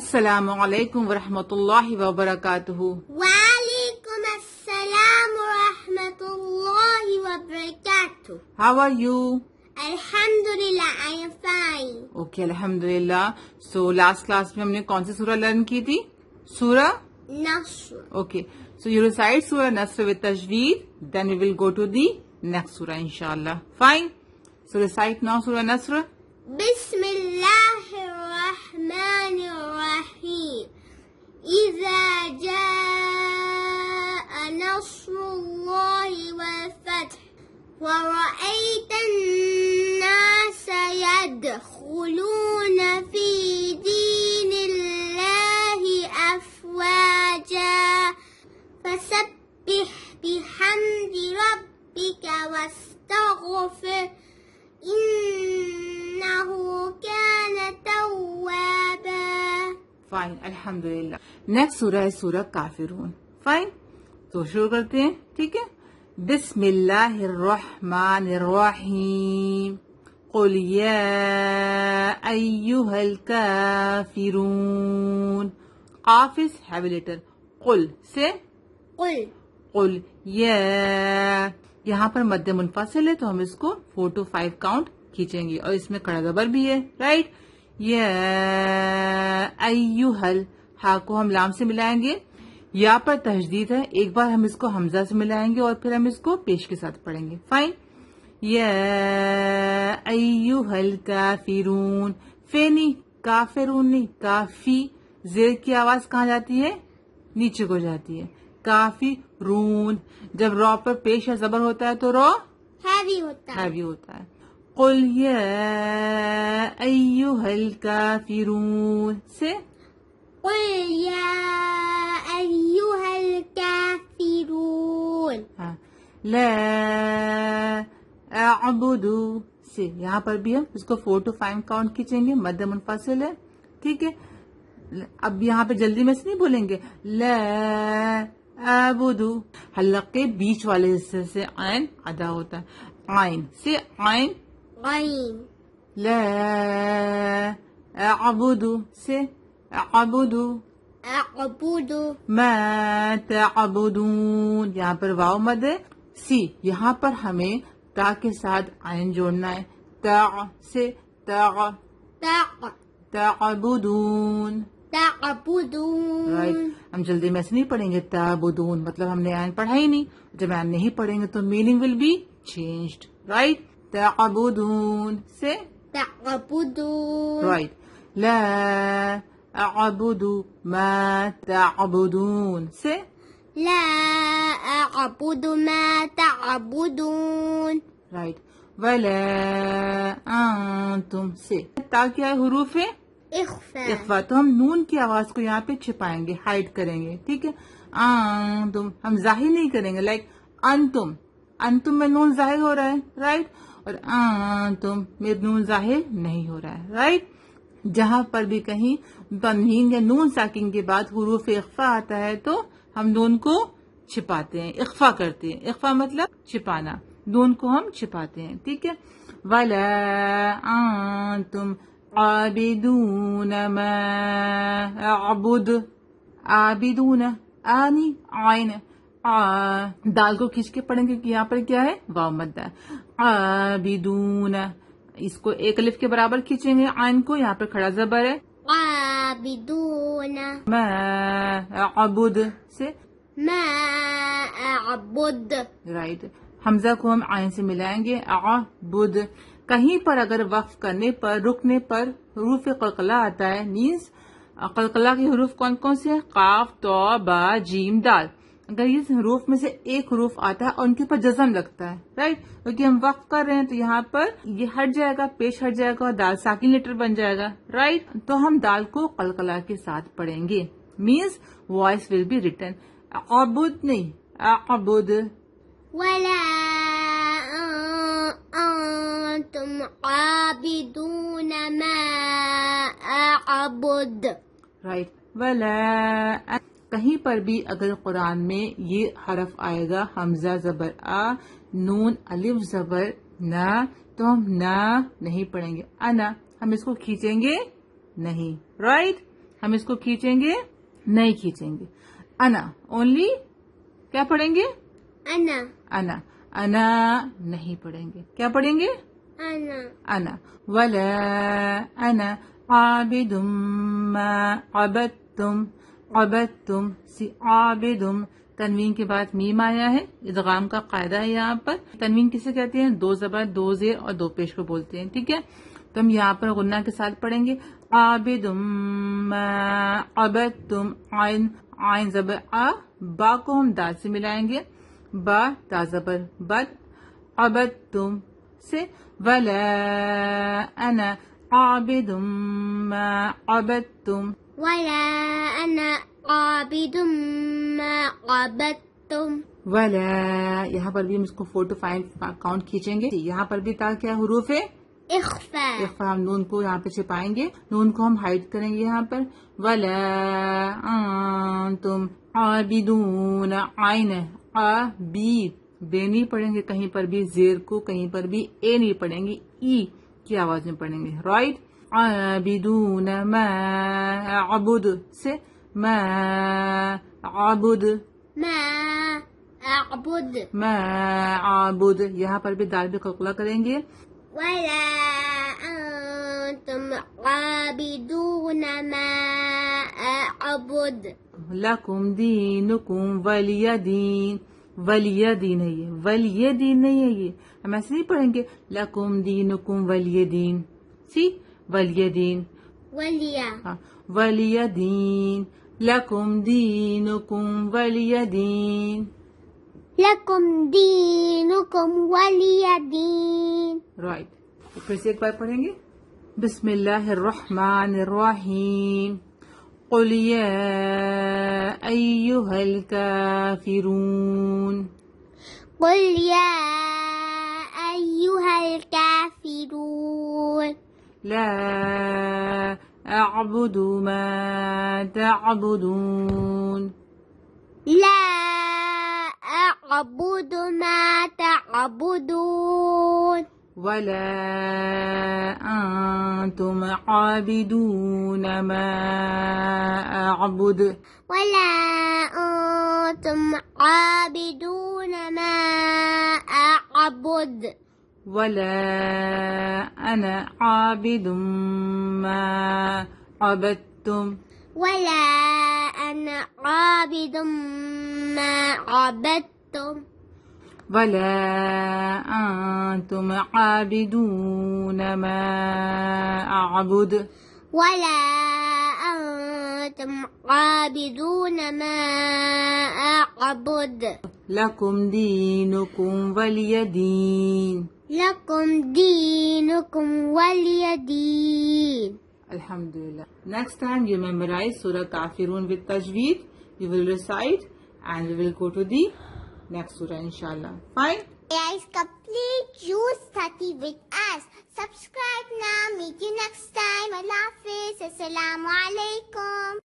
السلام علیکم ورحمۃ اللہ وبرکاتہ. وعلیکم السلام ورحمۃ اللہ وبرکاتہ. How are you? الحمدللہ I am fine. Okay, الحمدللہ. So last class میں ہم نے کون سی سورہ لرن کی تھی؟ سورہ نصر. Okay. So you recite Surah Nasr with tajweed. Then we will go to the next surah inshallah. Fine. So recite now Surah Nasr. بسم اللہ الرحمن الرحیم. اذا جاء نصر اللہ والفتح ورأيت الناس يدخلون في دين الله أفواجا فسبح بحمد ربك واستغفر إنه كان توابا. Fine. الحمدللہ. Next surah ہے سورہ کافرون. Fine. تو شروع کرتے ہیں. ٹھیک ہے. بسم اللہ الرحمن الرحیم. قل یا ایہا الکافرون. قاف is heavy letter. قل سے قل قل یا. یہاں پر مد منفصل ہے تو ہم اس کو 4 to 5 کاؤنٹ کھینچیں گے اور اس میں کڑا زبر بھی ہے. رائٹ. یا ایہا ہا کو ہم لام سے ملائیں گے. یا پر تشدید ہے. ایک بار ہم اس کو حمزہ سے ملائیں گے اور پھر ہم اس کو پیش کے ساتھ پڑھیں گے. فائن. یا ایہا الکافرون. فے نہیں کافرون نہیں. کافی زیر کی آواز کہاں جاتی ہے؟ نیچے کو جاتی ہے. کافی رون. جب را پر پیش یا زبر ہوتا ہے تو را ہیوی ہوتا ہے. ہیوی ہوتا ہے. قل یا ایہا الکافرون سے قل یا ایہا الکافرون. ہاں. لا اعبد سے. یہاں پر بھی ہم اس کو 4 to 5 کاؤنٹ کھینچیں گے. مد منفصل ہے. ٹھیک ہے. اب یہاں پہ جلدی میں سے نہیں بولیں گے. لا اعبد. حلق کے بیچ والے حصے سے عین ادا ہوتا ہے. عین سے عین. غین. لا اعبد سے اعبد. اعبد. ما تعبدون. یہاں پر واو مد ہے. سی. یہاں پر ہمیں تا کے ساتھ عین جوڑنا ہے. تا سے تا. تعبدون. تعبدون. رائٹ. ہم جلدی میں سے نہیں پڑھیں گے. تعبدون مطلب ہم نے عین پڑھا ہی نہیں. جب عین نہیں پڑھیں گے تو meaning will be changed. Right. تعبدون سے تعبدون. رائٹ. لا اعبد ما تعبدون سے لا اعبد ما تعبدون. رائٹ. ولا انتم سے تا کیا حروف ہے؟ اخفاء. اخفا. تو ہم نون کی آواز کو یہاں پہ چھپائیں گے. ہائڈ کریں گے. ٹھیک ہے. انتم ہم ظاہر نہیں کریں گے. لائک انتم. انتم میں نون ظاہر ہو رہا ہے. رائٹ. اور انتم میں نون ظاہر نہیں ہو رہا ہے. رائٹ. جہاں پر بھی کہیں تنوین یا نون ساکن کے بعد حروف اخفا آتا ہے تو ہم نون کو چھپاتے ہیں. اخفا کرتے ہیں. اخفا مطلب چھپانا. نون کو ہم چھپاتے ہیں. ٹھیک ہے. ولا انتم عابدون ما اعبد. عابدون. آنی عین. دال کو کھینچ کے پڑھیں گے کہ یہاں پر کیا ہے؟ واو مد ہے. عابدون. اس کو ایک الف کے برابر کھینچیں گے. عین کو یہاں پر کھڑا زبر ہے. عابدون. ما اعبد سے ما اعبد. رائٹ. حمزہ کو ہم عین سے ملائیں گے. اعبد. کہیں پر اگر وقف کرنے پر رکنے پر حروف قلقلہ آتا ہے. مینس قلقلہ کے حروف کون کون سے ہیں؟ قاف تو با جیم دال. اگر یہ حروف میں سے ایک حروف آتا ہے اور ان کے اوپر جزم لگتا ہے. رائٹ. کیونکہ ہم وقف کر رہے ہیں تو یہاں پر یہ ہٹ جائے گا. پیش ہٹ جائے گا اور دال ساکن لیٹر بن جائے گا. رائٹ. تو ہم دال کو قلقلہ کے ساتھ پڑھیں گے. Means voice will be written. اعبد نہیں اعبد. ولا انتم عابدون ما اعبد. رائٹ. ولا. کہیں پر بھی اگر قرآن میں یہ حرف آئے گا حمزہ زبر آ نون الف زبر نہ تو ہم نہ نہیں پڑھیں گے. انا ہم اس کو کھینچیں گے نہیں. رائٹ. ہم اس کو کھینچیں گے نہیں کھینچیں گے. انا اونلی کیا پڑھیں گے؟ أنا انا. انا نہیں پڑھیں گے. کیا پڑھیں گے؟ أنا انا. ولا انا عابد ما عبدتم. عبدتم سی عابدم. تنوین کے بعد میم آیا ہے. ادغام کا قاعدہ ہے یہاں پر. تنوین کسے کہتے ہیں؟ دو زبر دو زیر اور دو پیش کو بولتے ہیں. ٹھیک ہے، تو ہم یہاں پر غنہ کے ساتھ پڑھیں گے عابدم ما عبدتم. عین عین زبر آ. با کو ہم دال سے ملائیں گے. با تا زبر بد. عبدتم سے. ولا انا عابد ما عبدتم. ولا أنا عابد ما عبدتم. ولا یہاں پر بھی ہم اس کو 4 to 5 کاؤنٹ کھینچیں گے. یہاں پر بھی تا کیا حروف ہے؟ إخفاء. اخفا. ہم نون کو یہاں پہ چھپائیں گے. نون کو ہم ہائڈ کریں گے یہاں پر. ولا انتم عابدون. عین آ بی. بے نہیں پڑھیں گے کہیں پر بھی. زیر کو کہیں پر بھی اے نہیں پڑھیں گے. ای کی آواز میں پڑھیں گے. رائٹ. عابدون ما اعبد سے. ما اعبد. ما أعبد. ما اعبد. یہاں پر بھی دال بھی قلقلہ کریں گے. ولا أنتم عابدون ما أعبد. لکم دینکم ولی دین. ولی دین ہے یہ. ولی دین نہیں ہے یہ. ہم ایسے نہیں پڑھیں گے لکم دینکم ولی دین. سی ولی دین. وليا. ہاں ولی دین. لکم دینکم ولی دین. لكم دينكم ولي دين. رائٹ. پھر سے ایک بار پڑھیں گے. بسم اللہ الرحمن الرحیم. قل یا ایہا الکافرون. قل يا أيها الكافرون. لا اعبد ما تعبدون. لا أعبد ما تعبدون. ولا انتم عابدون ما اعبد. ولا أنتم عابدون ما أعبد. ولا انا عابد ما عبدتم. ولا أنا عابد ما عبدتم. ولا انتم عابدون ما اعبد. ولا أنتم عابدون ما أعبد. لكم دينكم ولي دين. لكم دينكم ولي دين. Alhamdulillah. Next time you memorize Surah Kafirun with Tajweed. You will recite and we will go to the next Surah inshallah. Fine? Guys, complete Juice 30 with us. Subscribe now. Meet you next time. Allah Hafiz. Assalamu alaikum.